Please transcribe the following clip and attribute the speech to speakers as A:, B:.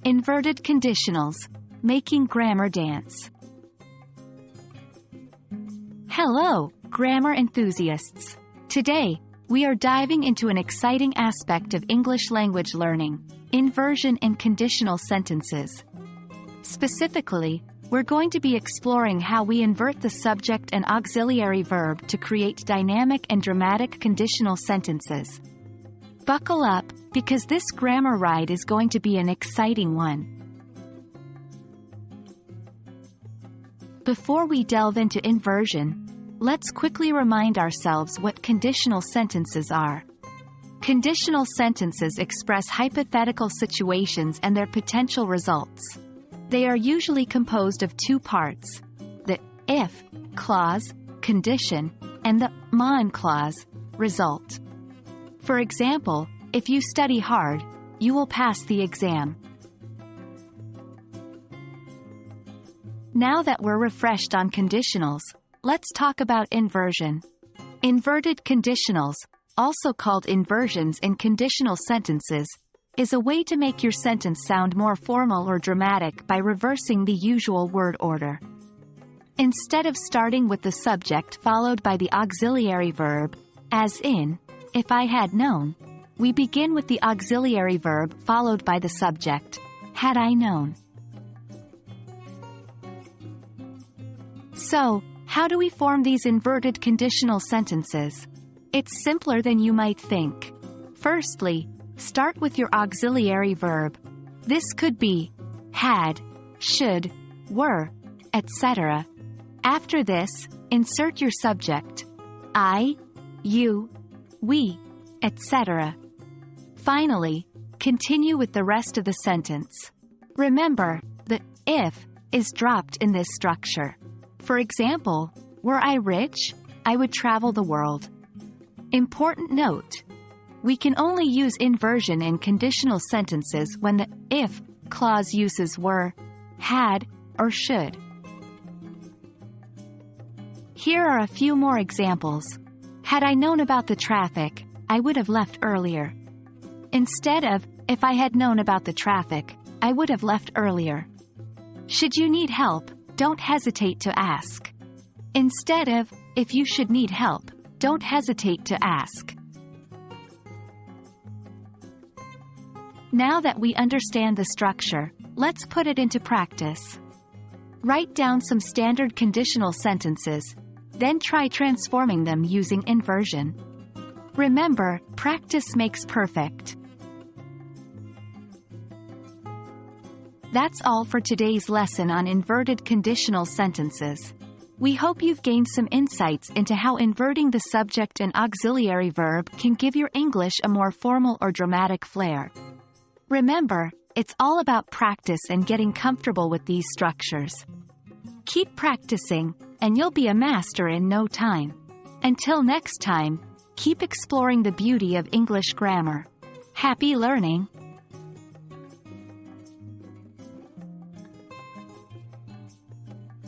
A: Inverted conditionals, making grammar dance. Hello, grammar enthusiasts. Today, we are diving into an exciting aspect of English language learning, inversion in conditional sentences. Specifically, we're going to be exploring how we invert the subject and auxiliary verb to create dynamic and dramatic conditional sentences. Buckle up, because this grammar ride is going to be an exciting one. Before we delve into inversion, let's quickly remind ourselves what conditional sentences are. Conditional sentences express hypothetical situations and their potential results. They are usually composed of two parts: the if clause, condition, and the mon clause, result. For example, if you study hard, you will pass the exam. Now that we're refreshed on conditionals, let's talk about inversion. Inverted conditionals, also called inversions in conditional sentences, is a way to make your sentence sound more formal or dramatic by reversing the usual word order. Instead of starting with the subject followed by the auxiliary verb, as in, if I had known, we begin with the auxiliary verb followed by the subject, had I known. So, how do we form these inverted conditional sentences? It's simpler than you might think. Firstly, start with your auxiliary verb. This could be had, should, were, etc. After this, insert your subject, I, you, we, etc. Finally, continue with the rest of the sentence. Remember, the if is dropped in this structure. For example, were I rich, I would travel the world. Important note: we can only use inversion in conditional sentences when the if clause uses were, had, or should. Here are a few more examples. Had I known about the traffic, I would have left earlier. Instead of, if I had known about the traffic, I would have left earlier. Should you need help, don't hesitate to ask. Instead of, if you should need help, don't hesitate to ask. Now that we understand the structure, let's put it into practice. Write down some standard conditional sentences, then try transforming them using inversion. Remember, practice makes perfect. That's all for today's lesson on inverted conditional sentences. We hope you've gained some insights into how inverting the subject and auxiliary verb can give your English a more formal or dramatic flair. Remember, it's all about practice and getting comfortable with these structures. Keep practicing, and you'll be a master in no time. Until next time, keep exploring the beauty of English grammar. Happy learning!